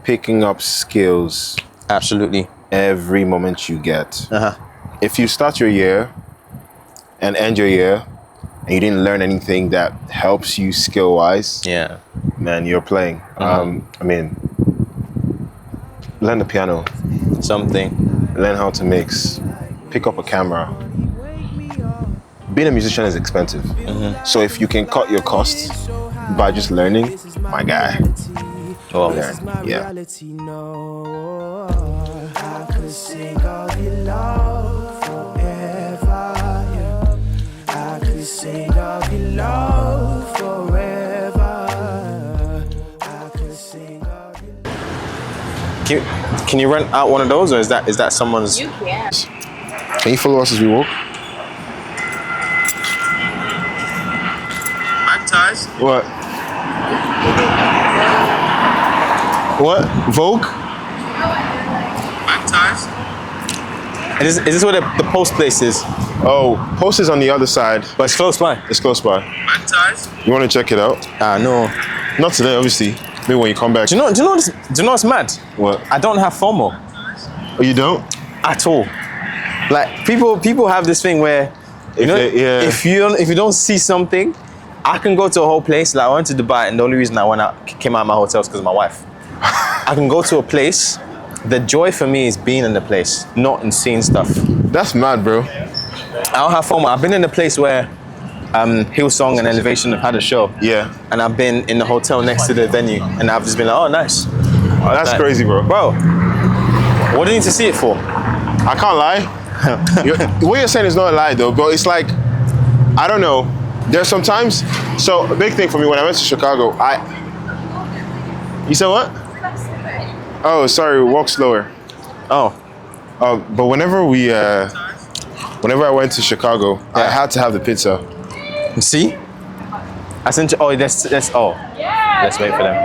Speaker 2: picking up skills
Speaker 1: Absolutely.
Speaker 2: every moment you get.
Speaker 1: Uh-huh.
Speaker 2: If you start your year and end your year and you didn't learn anything that helps you skill-wise,
Speaker 1: Yeah.
Speaker 2: man, you're playing. I mean, learn the piano,
Speaker 1: Something.
Speaker 2: learn how to mix, pick up a camera. Being a musician is expensive. So if you can cut your costs by just learning, my guy.
Speaker 1: Well,
Speaker 2: Yeah.
Speaker 3: I could sing of your love forever. Yeah. I could sing of your love forever. I could sing of your
Speaker 1: Can you rent out one of those, or is that someone's?
Speaker 4: You can.
Speaker 2: Can you follow us as we walk?
Speaker 1: Ties.
Speaker 2: What? What? Vogue?
Speaker 1: Ties. Is this where the post place is?
Speaker 2: Oh, Post is on the other side.
Speaker 1: But it's close by.
Speaker 2: It's close by.
Speaker 1: Ties.
Speaker 2: You want to check it out?
Speaker 1: No.
Speaker 2: Not today, obviously. Maybe when you come back.
Speaker 1: Do you know what's mad?
Speaker 2: What?
Speaker 1: I don't have FOMO
Speaker 2: Oh, you don't?
Speaker 1: at all. Like people have this thing where if you don't see something, I can go to a whole place. Like I went to Dubai, and the only reason I came out of my hotel is because of my wife. I can go to a place. The joy for me is being in the place, not in seeing stuff.
Speaker 2: That's mad, bro.
Speaker 1: I don't have FOMO. I've been in a place where Hillsong and Elevation have had a show.
Speaker 2: Yeah.
Speaker 1: And I've been in the hotel next to the venue, and I've just been like, oh, nice.
Speaker 2: Oh, that's
Speaker 1: Like,
Speaker 2: crazy, bro.
Speaker 1: Bro, what do you need to see it for?
Speaker 2: I can't lie. What you're saying is not a lie, though, but it's like, I don't know. There's sometimes, so a big thing for me when I went to Chicago, you said what? Oh, sorry, walk slower.
Speaker 1: Oh,
Speaker 2: But whenever I went to Chicago, I had to have the pizza.
Speaker 1: see? I sent you, let's wait for them.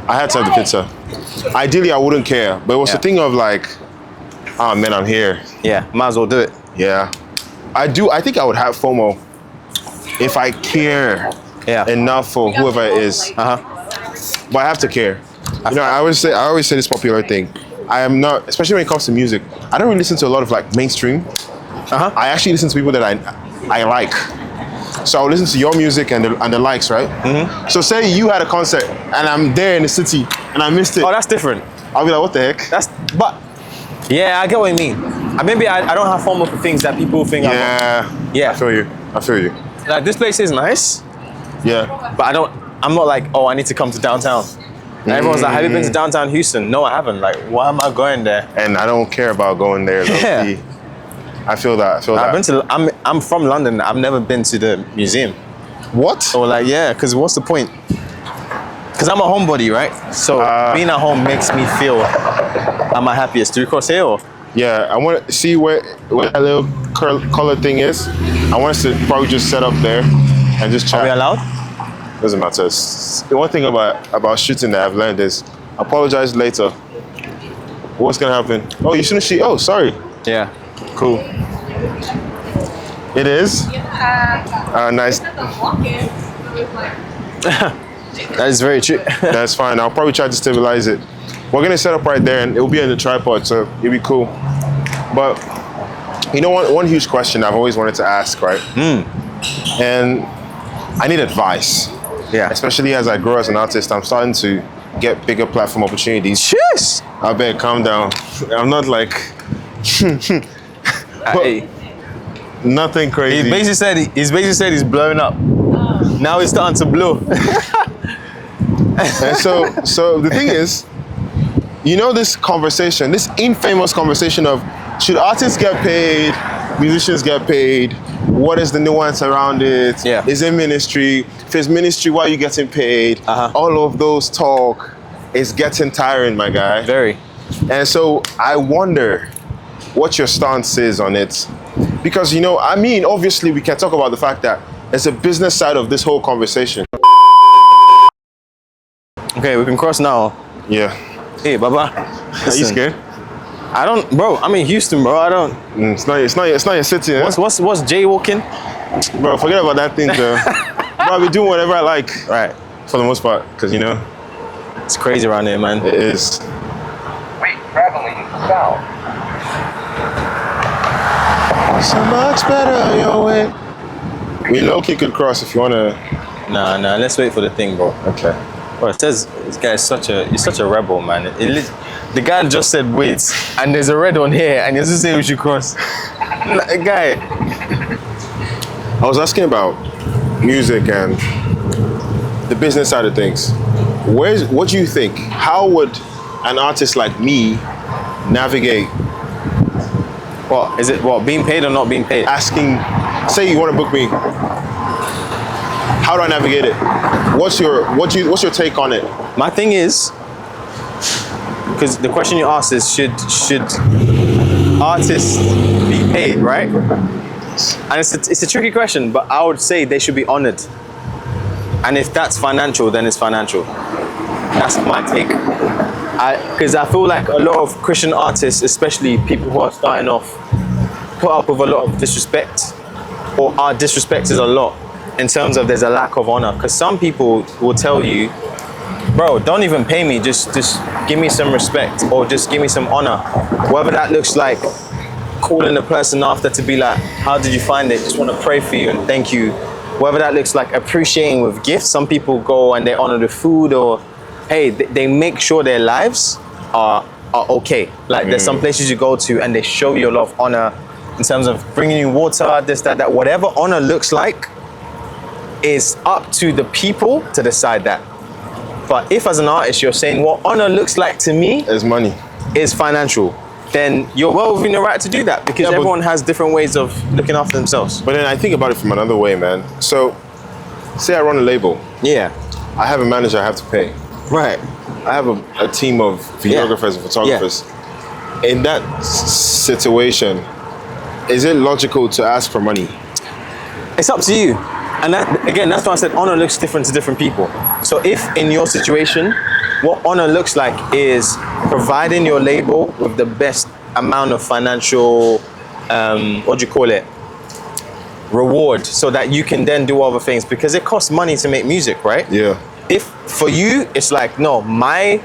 Speaker 2: I had to have the pizza. Ideally, I wouldn't care, but it was a thing of like, oh man, I'm here.
Speaker 1: Yeah, might as well do it.
Speaker 2: Yeah. I think I would have FOMO if I care enough for whoever it is. But I have to care. You know, I always say this popular thing. I am not, especially when it comes to music, I don't really listen to a lot of like mainstream. I actually listen to people that I like. So I'll listen to your music and the likes, right? So say you had a concert and I'm there in the city and I missed it.
Speaker 1: Oh, that's different.
Speaker 2: I'll be like, what the heck?
Speaker 1: Yeah, I get what you mean. Maybe I don't have FOMO for things that people think
Speaker 2: Yeah. I feel you.
Speaker 1: Like, this place is nice,
Speaker 2: Yeah.
Speaker 1: but I'm not like, oh, I need to come to downtown. And everyone's like, have you been to downtown Houston? No, I haven't. Like, why am I going there?
Speaker 2: And I don't care about going there.
Speaker 1: Yeah.
Speaker 2: I feel that.
Speaker 1: I'm from London. I've never been to the museum.
Speaker 2: What?
Speaker 1: So like, yeah, because what's the point? Because I'm a homebody, right? So being at home makes me feel I'm my happiest. Do we cross here or?
Speaker 2: Yeah, I want to see where that little color thing is. I want us to probably just set up there and just chat.
Speaker 1: Are we allowed?
Speaker 2: Doesn't matter. The one thing about shooting that I've learned is apologize later. What's gonna happen? Oh, you shouldn't shoot. Oh, sorry.
Speaker 1: Yeah.
Speaker 2: Cool. It is? Nice.
Speaker 1: That is very true.
Speaker 2: That's fine. I'll probably try to stabilize it. We're gonna set up right there, and it'll be on the tripod, so it'll be cool. But you know, one huge question I've always wanted to ask, right? And I need advice.
Speaker 1: Yeah.
Speaker 2: Especially as I grow as an artist, I'm starting to get bigger platform opportunities.
Speaker 1: Cheers.
Speaker 2: I bet calm down. I'm not like
Speaker 1: Hey,
Speaker 2: nothing crazy.
Speaker 1: he's basically said he's blowing up. Now he's starting to blow.
Speaker 2: And so the thing is, you know, this conversation, this infamous conversation of should artists get paid, musicians get paid, what is the nuance around it?
Speaker 1: Yeah.
Speaker 2: Is it ministry? If it's ministry, why are you getting paid? All of those talk is getting tiring, my guy.
Speaker 1: Very.
Speaker 2: And so I wonder what your stance is on it. Because, you know, I mean, obviously we can talk about the fact that there's a business side of this whole conversation.
Speaker 1: Okay, we can cross now.
Speaker 2: Yeah.
Speaker 1: Hey, Baba.
Speaker 2: Are you
Speaker 1: Listen,
Speaker 2: scared?
Speaker 1: I don't, bro. I'm in Houston, bro. I don't.
Speaker 2: It's not your city, eh?
Speaker 1: What's jaywalking?
Speaker 2: Bro, forget about that thing, bro. Bro, I be doing whatever I like.
Speaker 1: Right.
Speaker 2: For the most part, because, you know,
Speaker 1: It's crazy around here, man.
Speaker 2: it is.
Speaker 4: Wait, traveling south.
Speaker 2: So much better your way. We low-key could cross if you want to.
Speaker 1: Nah. Let's wait for the thing, bro.
Speaker 2: Okay.
Speaker 1: Bro, it says this guy is such a rebel, man. The guy just said wait, and there's a red on here, and he's just saying we should cross. Guy.
Speaker 2: I was asking about music and the business side of things. What do you think? How would an artist like me navigate
Speaker 1: What is it? What, being paid or not being paid?
Speaker 2: asking, say you want to book me, how do I navigate it? What's your take on it?
Speaker 1: My thing is, because the question you asked is should artists be paid, right? And it's a tricky question, but I would say they should be honored. And if that's financial, then it's financial. That's my take. Because I feel like a lot of Christian artists, especially people who are starting off, put up with a lot of disrespect, or are disrespected a lot in terms of there's a lack of honor. Because some people will tell you, bro, don't even pay me, just give me some respect, or just give me some honor. Whether that looks like calling the person after to be like, how did you find it? Just want to pray for you and thank you. Whether that looks like appreciating with gifts. Some people go and they honor the food, or hey, they make sure their lives are okay. Like there's some places you go to and they show you a lot of honor in terms of bringing you water, this, that. Whatever honor looks like is up to the people to decide that. But if as an artist you're saying what honor looks like to me
Speaker 2: There's money.
Speaker 1: is financial, then you're well within the right to do that, because
Speaker 2: Yeah, but-
Speaker 1: everyone has different ways of looking after themselves.
Speaker 2: But then I think about it from another way, man. So, say I run a label.
Speaker 1: Yeah.
Speaker 2: I have a manager I have to pay.
Speaker 1: Right.
Speaker 2: I have a team of videographers and photographers. In that situation, is it logical to ask for money?
Speaker 1: It's up to you. And that, again, that's why I said honor looks different to different people. So if in your situation, what honor looks like is providing your label with the best amount of financial, reward, so that you can then do other things, because it costs money to make music, right?
Speaker 2: Yeah.
Speaker 1: If for you, it's like, no, my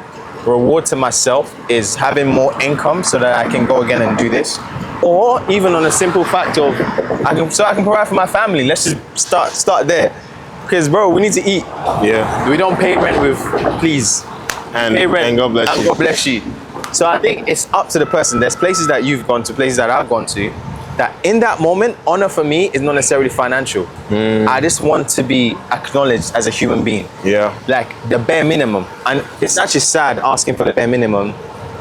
Speaker 1: reward to myself is having more income so that I can go again and do this. Or even on a simple fact of, I can provide for my family. Let's just start there. Because bro, we need to eat.
Speaker 2: Yeah.
Speaker 1: We don't pay rent with please.
Speaker 2: And,
Speaker 1: Pay rent
Speaker 2: and God bless
Speaker 1: and
Speaker 2: you.
Speaker 1: God bless you. So I think it's up to the person. There's places that you've gone to, places that I've gone to, that in that moment, honor for me is not necessarily financial. I just want to be acknowledged as a human being.
Speaker 2: Yeah.
Speaker 1: Like the bare minimum. And it's actually sad asking for the bare minimum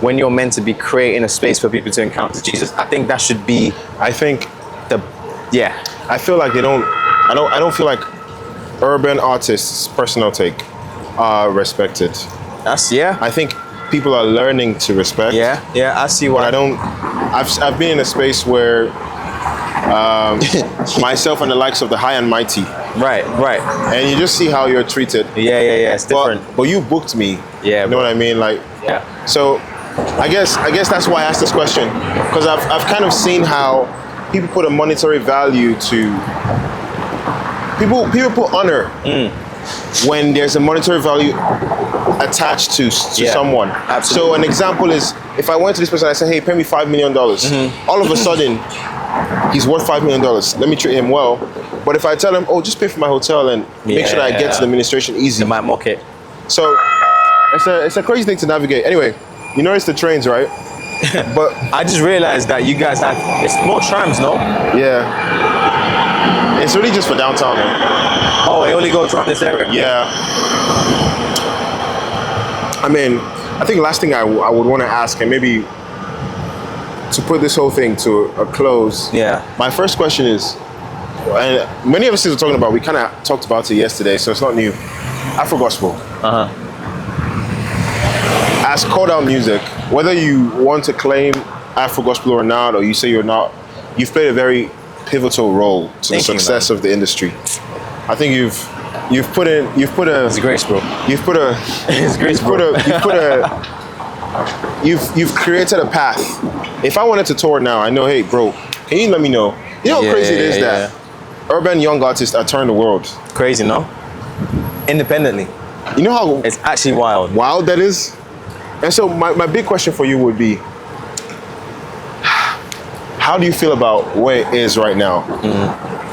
Speaker 1: when you're meant to be creating a space for people to encounter Jesus. I think that should be
Speaker 2: I think
Speaker 1: yeah.
Speaker 2: I feel like I don't feel like urban artists, personal take, are respected. I think people are learning to respect.
Speaker 1: Yeah, I see
Speaker 2: But
Speaker 1: why.
Speaker 2: I've been in a space where myself and the likes of the high and mighty,
Speaker 1: Right.
Speaker 2: and you just see how you're treated.
Speaker 1: Yeah, it's different.
Speaker 2: But you booked me.
Speaker 1: Yeah,
Speaker 2: You know
Speaker 1: bro.
Speaker 2: what I mean? Like,
Speaker 1: Yeah.
Speaker 2: so I guess that's why I asked this question, because I've kind of seen how people put a monetary value to people put honor when there's a monetary value attached to someone.
Speaker 1: Absolutely.
Speaker 2: So an example is, if I went to this person and I said, hey, pay me $5 million, all of a sudden, he's worth $5 million. Let me treat him well. But if I tell him, oh, just pay for my hotel and make sure that I get to the administration easy.
Speaker 1: They might mock it.
Speaker 2: So it's a crazy thing to navigate. Anyway, you notice the trains, right? But
Speaker 1: I just realized that you guys have, it's more trams, no?
Speaker 2: yeah, it's really just for downtown, man.
Speaker 1: Oh, it only goes around this area?
Speaker 2: Yeah. I mean, I think last thing I would want to ask, and maybe to put this whole thing to a close.
Speaker 1: Yeah.
Speaker 2: My first question is, and many of us were talking about, we kind of talked about it yesterday, so it's not new. Afrogospel. As CalledOut music, whether you want to claim Afrogospel or not, or you say you're not, you've played a very pivotal role to the success of the industry. I think you've put a.
Speaker 1: It's grace, bro.
Speaker 2: You've put a.
Speaker 1: It's grace, bro.
Speaker 2: You've created a path. If I wanted to tour now, I know, hey, bro, can you let me know? You know how crazy it is that urban young artists are touring the world.
Speaker 1: Crazy, no? Independently.
Speaker 2: You know how
Speaker 1: it's actually wild.
Speaker 2: Wild that is? And so my big question for you would be, how do you feel about where it is right now?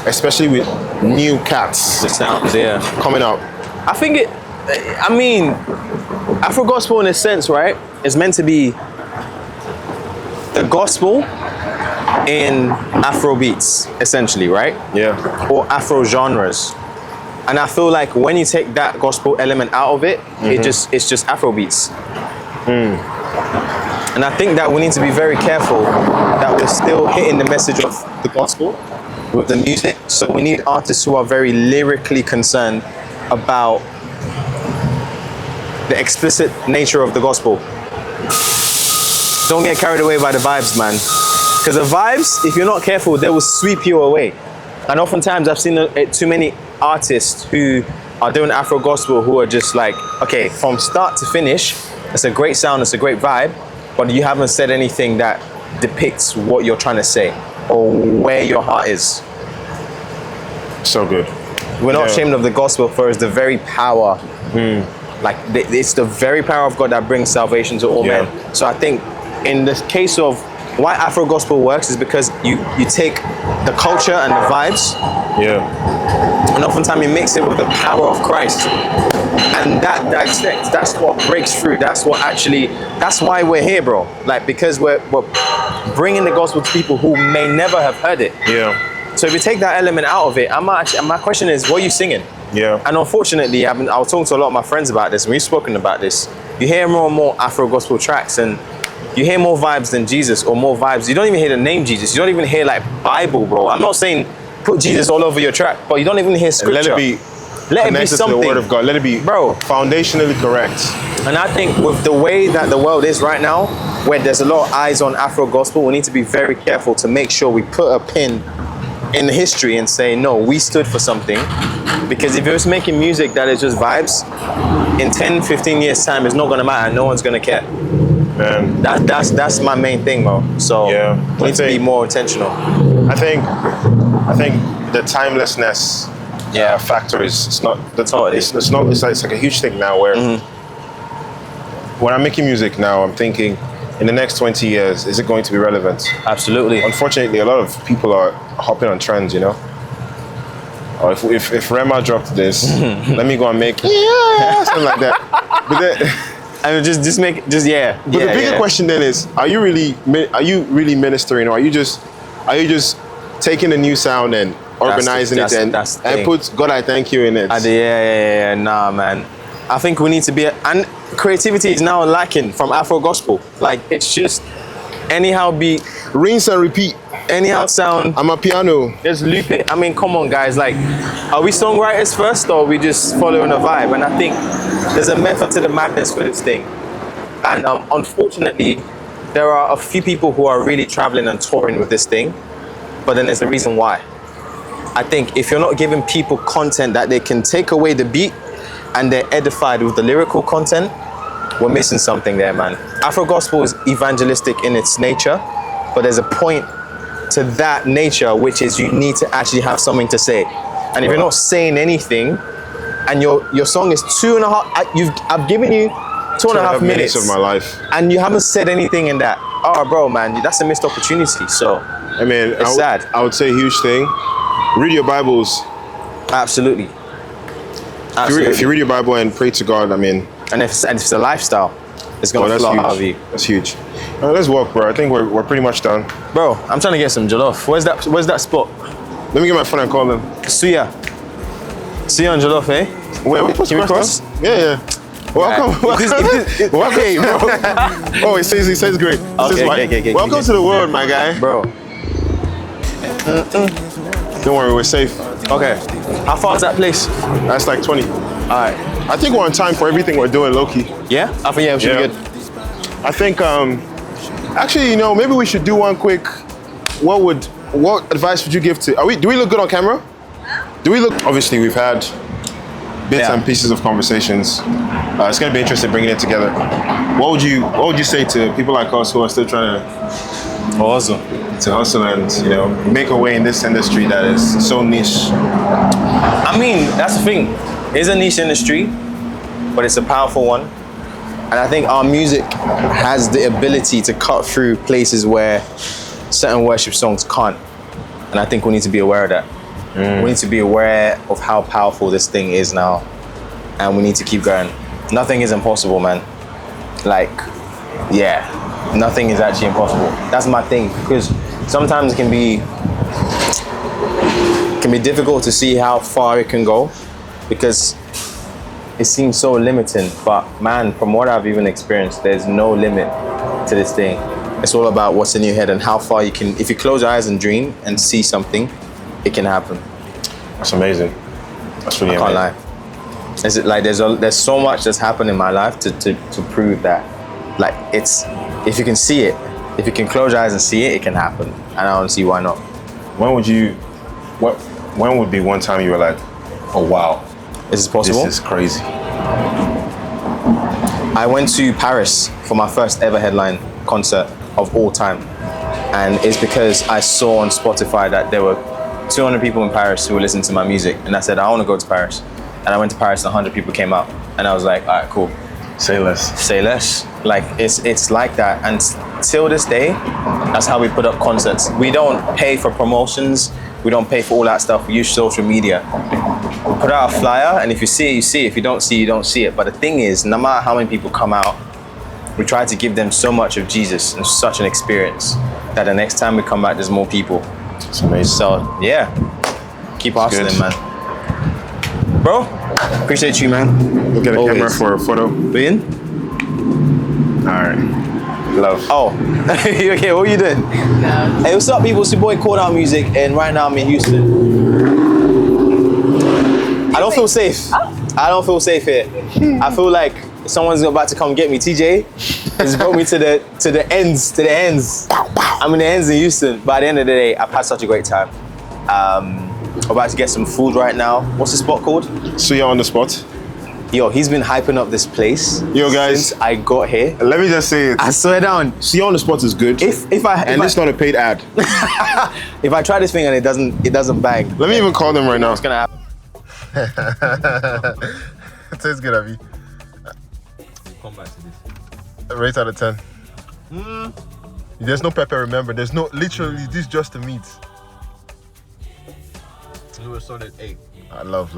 Speaker 2: Especially with new cats
Speaker 1: The sounds,
Speaker 2: coming out.
Speaker 1: I think Afrogospel in a sense, right, is meant to be the gospel in Afro beats, essentially, right?
Speaker 2: Yeah.
Speaker 1: Or Afro genres. And I feel like when you take that gospel element out of it, it's just Afro beats. And I think that we need to be very careful that we're still hitting the message of the gospel with the music. So we need artists who are very lyrically concerned about the explicit nature of the gospel. Don't get carried away by the vibes, man. Because the vibes, if you're not careful, they will sweep you away. And oftentimes I've seen too many artists who are doing Afro gospel who are just like, okay, from start to finish, it's a great sound, it's a great vibe, but you haven't said anything that depicts what you're trying to say or where your heart is.
Speaker 2: So good.
Speaker 1: We're not ashamed of the gospel, for it's the very power. Like it's the very power of God that brings salvation to all men. So I think in the case of why Afro gospel works is because you take the culture and the vibes, and oftentimes you mix it with the power of Christ, and that's what breaks through. That's why we're here, bro. Like, because we're bringing the gospel to people who may never have heard it. So if you take that element out of it, my question is, what are you singing? And unfortunately, I was talking to a lot of my friends about this, and we've spoken about this. You hear more and more Afro gospel tracks, and you hear more vibes than Jesus, or more vibes. You don't even hear the name Jesus. You don't even hear like Bible, bro. I'm not saying put Jesus all over your track, but you don't even hear scripture.
Speaker 2: Let it be
Speaker 1: something.
Speaker 2: to the word of God. Let it be,
Speaker 1: bro,
Speaker 2: foundationally correct.
Speaker 1: And I think with the way that the world is right now, where there's a lot of eyes on Afro gospel, we need to be very careful to make sure we put a pin in history and say, no, we stood for something. Because if you're just making music that is just vibes, in 10, 15 years time, it's not gonna matter. No one's gonna care.
Speaker 2: Man.
Speaker 1: That's my main thing, bro. So we need to be more intentional.
Speaker 2: I think the timelessness factor is it's like a huge thing now where when I'm making music now, I'm thinking in the next 20 years, is it going to be relevant?
Speaker 1: Absolutely.
Speaker 2: Unfortunately, a lot of people are hopping on trends, you know? Or if Rema dropped this, let me go and make something like that. But then,
Speaker 1: and the bigger question
Speaker 2: then is: Are you really ministering, or are you just taking a new sound and organizing it and put God I thank you in it?
Speaker 1: Nah, man. I think we need to be, and creativity is now lacking from Afro gospel. Like, it's just anyhow beat,
Speaker 2: rinse and repeat,
Speaker 1: anyhow sound.
Speaker 2: I'm a piano.
Speaker 1: Just loop it. I mean, come on, guys. Like, are we songwriters first, or are we just following a vibe? And I think there's a method to the madness for this thing. And unfortunately, there are a few people who are really traveling and touring with this thing. But then there's a reason why. I think if you're not giving people content that they can take away the beat and they're edified with the lyrical content, we're missing something there, man. Afro gospel is evangelistic in its nature, but there's a point to that nature, which is you need to actually have something to say. And if you're not saying anything and your song is 2.5. I've given you 2.5 minutes
Speaker 2: of my life,
Speaker 1: and you haven't said anything in that. Oh, bro, man, that's a missed opportunity. So,
Speaker 2: I mean,
Speaker 1: it's sad.
Speaker 2: I would say a huge thing. Read your Bibles.
Speaker 1: Absolutely.
Speaker 2: If you read your Bible and pray to God, I mean,
Speaker 1: and if it's a lifestyle, it's gonna flow out of you.
Speaker 2: That's huge. Let's walk, bro. I think we're pretty much done.
Speaker 1: Bro, I'm trying to get some jollof. Where's that spot?
Speaker 2: Let me get my phone and call them.
Speaker 1: Suya and jollof, eh?
Speaker 2: Wait, can we cross? Yeah. Welcome. Okay, bro. Oh, he says great.
Speaker 1: Okay.
Speaker 2: Welcome to the world, my guy.
Speaker 1: Bro.
Speaker 2: Don't worry, we're safe.
Speaker 1: Okay. How far is that place?
Speaker 2: That's like 20.
Speaker 1: Alright.
Speaker 2: I think we're on time for everything we're doing, low-key.
Speaker 1: Yeah? I think we should be good.
Speaker 2: I think, actually, maybe we should do one quick. What advice would you give to? Do we look good on camera? Do we look? Obviously, we've had bits and pieces of conversations. It's gonna be interesting bringing it together. What would you say to people like us who are still trying to hustle and make a way in this industry that is so niche?
Speaker 1: I mean, that's the thing. It's a niche industry, but it's a powerful one. And I think our music has the ability to cut through places where certain worship songs can't. And I think we need to be aware of that. We need to be aware of how powerful this thing is now. And we need to keep going. Nothing is impossible, man. Nothing is actually impossible. That's my thing, because sometimes it can be difficult to see how far it can go, because it seems so limiting. But man, from what I've even experienced, there's no limit to this thing. It's all about what's in your head and how far you can. If you close your eyes and dream and see something, it can happen.
Speaker 2: That's amazing. That's really amazing.
Speaker 1: I can't lie. Is it like there's so much that's happened in my life to prove that, like, it's, if you can see it, if you can close your eyes and see it, it can happen. And I don't see why not.
Speaker 2: When would be one time you were like, oh wow,
Speaker 1: Is this possible?
Speaker 2: this is crazy?
Speaker 1: I went to Paris for my first ever headline concert of all time. And it's because I saw on Spotify that there were 200 people in Paris who were listening to my music. And I said, I want to go to Paris. And I went to Paris and 100 people came out. And I was like, all right, cool.
Speaker 2: Say less.
Speaker 1: Like, it's like that. And till this day, that's how we put up concerts. We don't pay for promotions. We don't pay for all that stuff. We use social media. We put out a flyer, and if you see it, you see it. If you don't see it, you don't see it. But the thing is, no matter how many people come out, we try to give them so much of Jesus and such an experience that the next time we come back, there's more people.
Speaker 2: It's amazing.
Speaker 1: So, yeah, keep hustling, man. Bro, appreciate you, man.
Speaker 2: Look at the camera for a photo.
Speaker 1: We in?
Speaker 2: All right. Love.
Speaker 1: Oh, you okay? What are you doing? No. Hey, what's up, people? It's your boy CalledOut Music, and right now I'm in Houston. I don't feel safe. I don't feel safe here. I feel like someone's about to come get me. TJ has brought me to the ends. I'm in the ends in Houston. But at the end of the day, I've had such a great time. I'm about to get some food right now. What's the spot called?
Speaker 2: Suya on the spot.
Speaker 1: Yo, he's been hyping up this place.
Speaker 2: Yo, guys,
Speaker 1: since I got here.
Speaker 2: Let me just say it.
Speaker 1: I swear down.
Speaker 2: Suya on the spot is good.
Speaker 1: It's
Speaker 2: not a paid ad.
Speaker 1: If I try this thing and it doesn't bang.
Speaker 2: Let me even call them right now.
Speaker 1: What's gonna happen?
Speaker 2: It tastes good, Abby.
Speaker 1: Come back to this.
Speaker 2: Rate out of 10. There's no pepper, remember. There's no, literally, this is just the meat.
Speaker 1: It was solid 8.
Speaker 2: I love.